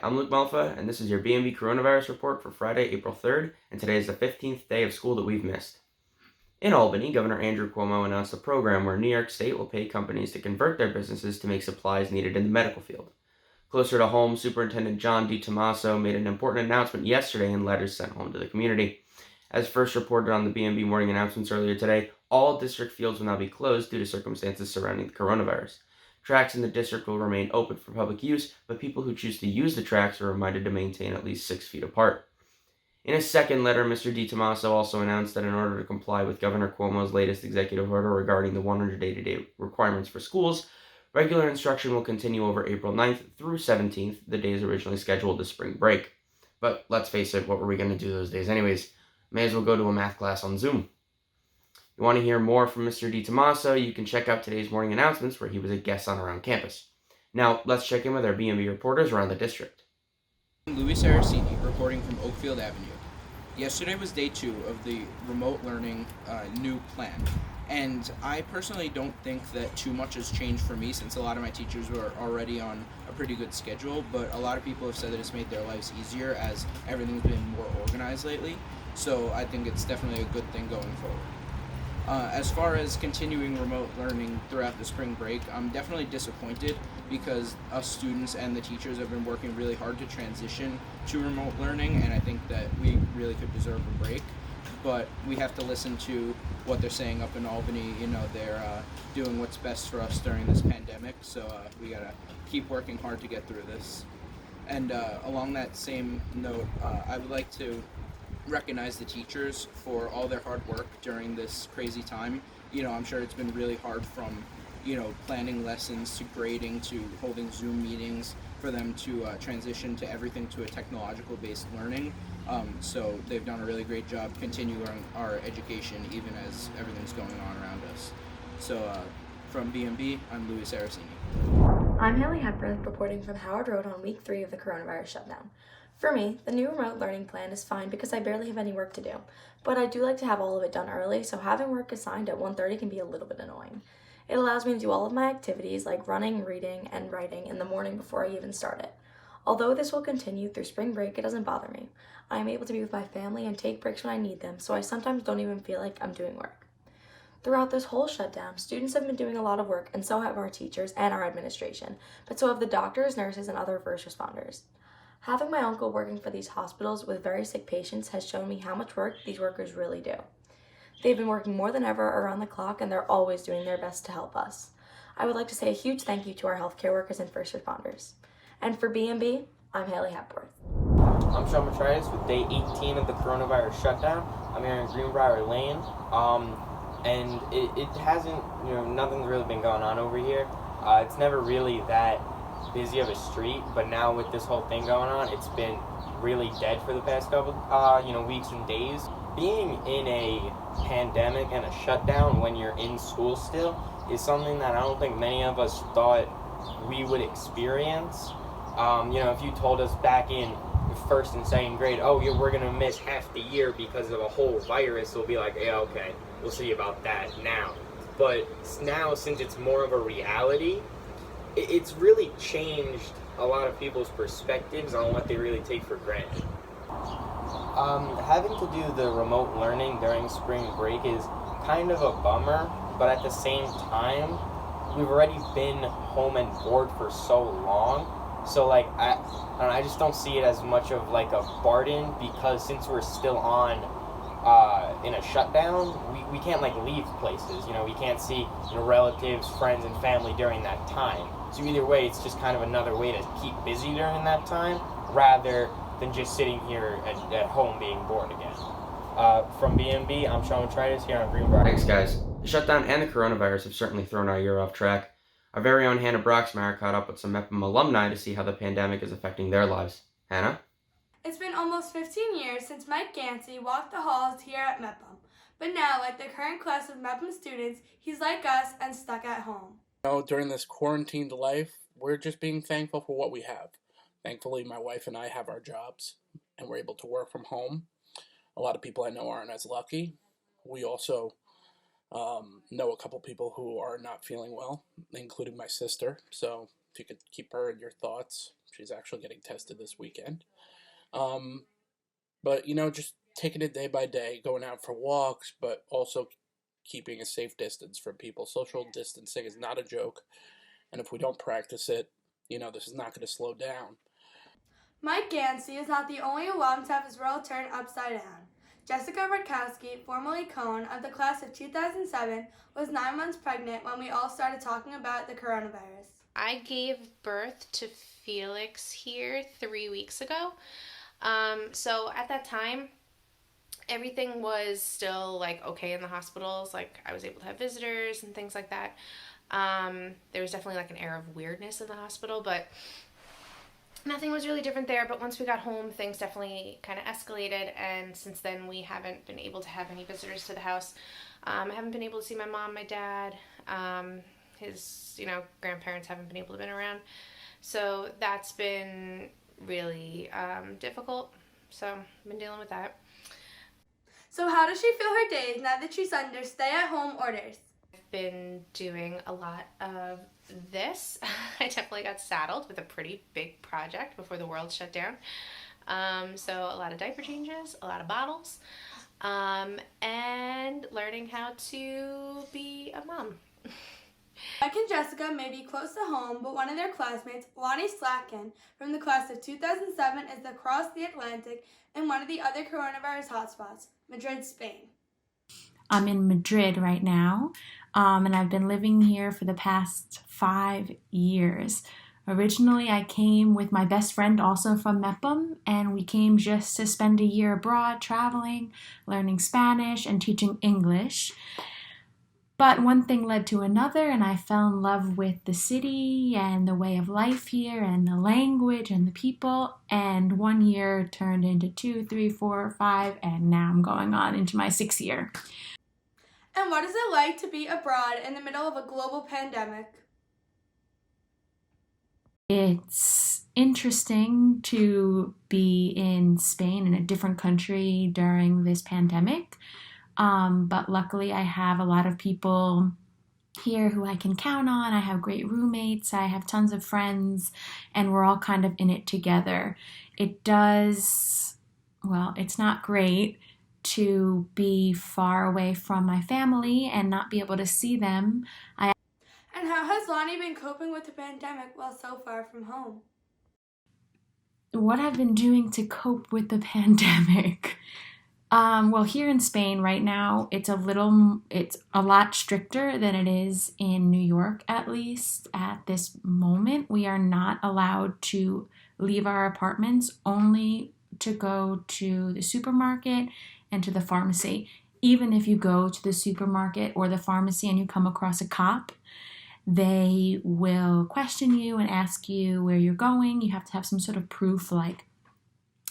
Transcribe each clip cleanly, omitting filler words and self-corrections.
I'm Luke Melfa, and this is your BMB coronavirus report for Friday, April 3rd, and today is the 15th day of school that we've missed. In Albany, Governor Andrew Cuomo announced a program where New York State will pay companies to convert their businesses to make supplies needed in the medical field. Closer to home, Superintendent John DiTomaso made an important announcement yesterday in letters sent home to the community. As first reported on the BMB morning announcements earlier today, all district fields will now be closed due to circumstances surrounding the coronavirus. Tracks in the district will remain open for public use, but people who choose to use the tracks are reminded to maintain at least 6 feet apart. In a second letter, Mr. DiTomaso also announced that in order to comply with Governor Cuomo's latest executive order regarding the 180-day requirements for schools, regular instruction will continue over April 9th through 17th, the days originally scheduled as spring break. But let's face it, what were we going to do those days anyways? May as well go to a math class on Zoom. If you want to hear more from Mr. DiTomaso, you can check out today's morning announcements where he was a guest on Around Campus. Now, let's check in with our BMB reporters around the district. Louie Saraceni, reporting from Oakfield Avenue. Yesterday was day 2 of the remote learning new plan, and I personally don't think that too much has changed for me since a lot of my teachers were already on a pretty good schedule, but a lot of people have said that it's made their lives easier as everything's been more organized lately, so I think it's definitely a good thing going forward. As far as continuing remote learning throughout the spring break, I'm definitely disappointed because us students and the teachers have been working really hard to transition to remote learning, and I think that we really could deserve a break. But we have to listen to what they're saying up in Albany. You know, they're doing what's best for us during this pandemic, so we gotta keep working hard to get through this. And along that same note, I would like to recognize the teachers for all their hard work during this crazy time. You know, I'm sure it's been really hard from, planning lessons to grading to holding Zoom meetings for them to transition to everything to a technological based learning. So they've done a really great job continuing our education even as everything's going on around us. So from BMB, I'm Louie Saraceni. I'm Haley Hepworth, reporting from Howard Road on week 3 of the coronavirus shutdown. For me, the new remote learning plan is fine because I barely have any work to do, but I do like to have all of it done early, so having work assigned at 1:30 can be a little bit annoying. It allows me to do all of my activities like running, reading, and writing in the morning before I even start it. Although this will continue through spring break, it doesn't bother me. I am able to be with my family and take breaks when I need them, so I sometimes don't even feel like I'm doing work. Throughout this whole shutdown, students have been doing a lot of work, and so have our teachers and our administration, but so have the doctors, nurses, and other first responders. Having my uncle working for these hospitals with very sick patients has shown me how much work these workers really do. They've been working more than ever around the clock, and they're always doing their best to help us. I would like to say a huge thank you to our healthcare workers and first responders. And for BMB, I'm Haley Hepworth. I'm Petraitis with day 18 of the coronavirus shutdown. I'm here in Greenbrier Lane, and it hasn't, nothing's really been going on over here. It's never really that busy of a street, but now with this whole thing going on, it's been really dead for the past couple weeks and days. Being in a pandemic and a shutdown when you're in school still is something that I don't think many of us thought we would experience. If you told us back in first and second grade, we're gonna miss half the year because of a whole virus, we'll be like, yeah, okay, we'll see about that now. But now, since it's more of a reality, it's really changed a lot of people's perspectives on what they really take for granted. Having to do the remote learning during spring break is kind of a bummer, but at the same time, we've already been home and bored for so long, so I just don't see it as much of like a burden, because since we're still on in a shutdown, we can't leave places. We can't see relatives, friends, and family during that time. So either way, it's just kind of another way to keep busy during that time, rather than just sitting here at home being bored again. From BMB, I'm Petraitis here on Greenbrier. Thanks, guys. The shutdown and the coronavirus have certainly thrown our year off track. Our very own Hannah Broxmeyer caught up with some Mepham alumni to see how the pandemic is affecting their lives. Hannah? It's been almost 15 years since Mike Gansey walked the halls here at Mepham, but now, like the current class of Mepham students, he's like us and stuck at home. During this quarantined life, we're just being thankful for what we have. Thankfully, my wife and I have our jobs, and we're able to work from home. A lot of people I know aren't as lucky. We also know a couple people who are not feeling well, including my sister. So if you could keep her in your thoughts, She's actually getting tested this weekend. But, just taking it day by day, going out for walks, but also keeping a safe distance from people. Social distancing is not a joke. And if we don't practice it, this is not going to slow down. Mike Gansey is not the only alum to have his world turned upside down. Jessica Rutkowski, formerly Cohn, of the class of 2007, was 9 months pregnant when we all started talking about the coronavirus. I gave birth to Felix here 3 weeks ago. So at that time, everything was still okay in the hospitals. I was able to have visitors and things like that. There was definitely an air of weirdness in the hospital, but nothing was really different there. But once we got home, things definitely kind of escalated, and since then we haven't been able to have any visitors to the house. I haven't been able to see my mom, my dad. His grandparents haven't been able to be around, so that's been really difficult. So I've been dealing with that. So how does she fill her days now that she's under stay-at-home orders? I've been doing a lot of this. I definitely got saddled with a pretty big project before the world shut down. So a lot of diaper changes, a lot of bottles, and learning how to be a mom. Mike and Jessica may be close to home, but one of their classmates, Lonnie Slatkin, from the class of 2007, is across the Atlantic in one of the other coronavirus hotspots, Madrid, Spain. I'm in Madrid right now, and I've been living here for the past 5 years. Originally, I came with my best friend also from Mepham, and we came just to spend a year abroad traveling, learning Spanish, and teaching English. But one thing led to another, and I fell in love with the city and the way of life here and the language and the people. And 1 year turned into 2, 3, 4, 5, and now I'm going on into my 6th year. And what is it like to be abroad in the middle of a global pandemic? It's interesting to be in Spain, in a different country during this pandemic. But luckily I have a lot of people here who I can count on. I have great roommates, I have tons of friends, and we're all kind of in it together. It's not great to be far away from my family and not be able to see them. And how has Lonnie been coping with the pandemic while so far from home? What I've been doing to cope with the pandemic. Well, here in Spain right now, it's a lot stricter than it is in New York, at least at this moment. We are not allowed to leave our apartments, only to go to the supermarket and to the pharmacy. Even if you go to the supermarket or the pharmacy and you come across a cop, they will question you and ask you where you're going. You have to have some sort of proof, like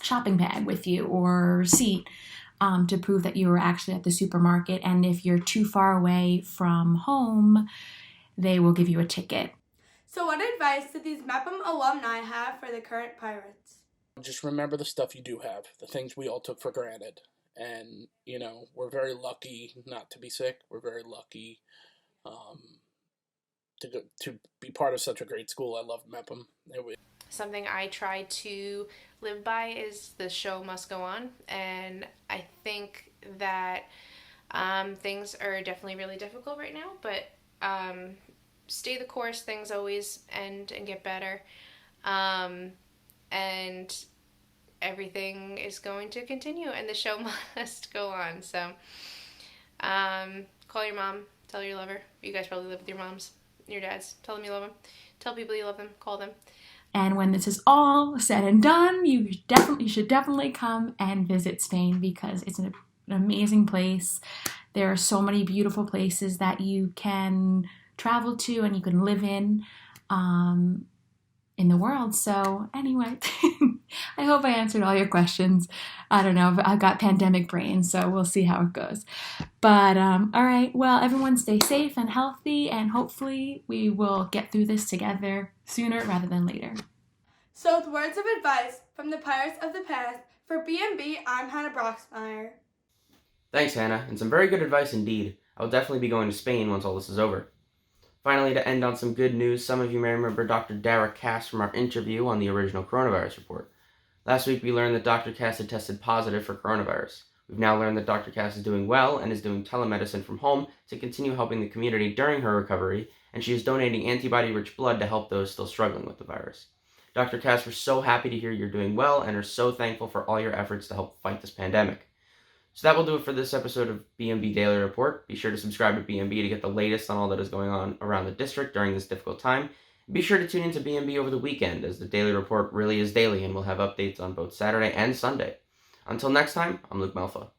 shopping bag with you or receipt, to prove that you were actually at the supermarket. And if you're too far away from home, they will give you a ticket. So what advice do these Mepham alumni have for the current Pirates? Just remember the stuff you do have, the things we all took for granted. And, we're very lucky not to be sick. We're very lucky to be part of such a great school. I love Mepham. Something I try to live by is the show must go on, and I think that things are definitely really difficult right now, but stay the course. Things always end and get better, and everything is going to continue, and the show must go on. So call your mom, tell her you love her. You guys probably live with your moms, your dads. Tell them you love them. Tell people you love them. Call them. And when this is all said and done, you should definitely come and visit Spain, because it's an amazing place. There are so many beautiful places that you can travel to and you can live in the world. So anyway, I hope I answered all your questions. I don't know, I've got pandemic brain, so we'll see how it goes. But all right, well, everyone stay safe and healthy, and hopefully we will get through this together sooner rather than later. So with words of advice from the Pirates of the past, for BMB, I'm Hannah Broxmeyer. Thanks, Hannah, and some very good advice indeed. I will definitely be going to Spain once all this is over. Finally, to end on some good news, some of you may remember Dr. Kass from our interview on the original coronavirus report. Last week, we learned that Dr. Kass had tested positive for coronavirus. We've now learned that Dr. Kass is doing well and is doing telemedicine from home to continue helping the community during her recovery, and she is donating antibody-rich blood to help those still struggling with the virus. Dr. Kass, we're so happy to hear you're doing well and are so thankful for all your efforts to help fight this pandemic. So that will do it for this episode of BMB Daily Report. Be sure to subscribe to BMB to get the latest on all that is going on around the district during this difficult time. Be sure to tune into BMB over the weekend, as the Daily Report really is daily and we'll have updates on both Saturday and Sunday. Until next time, I'm Luke Melfa.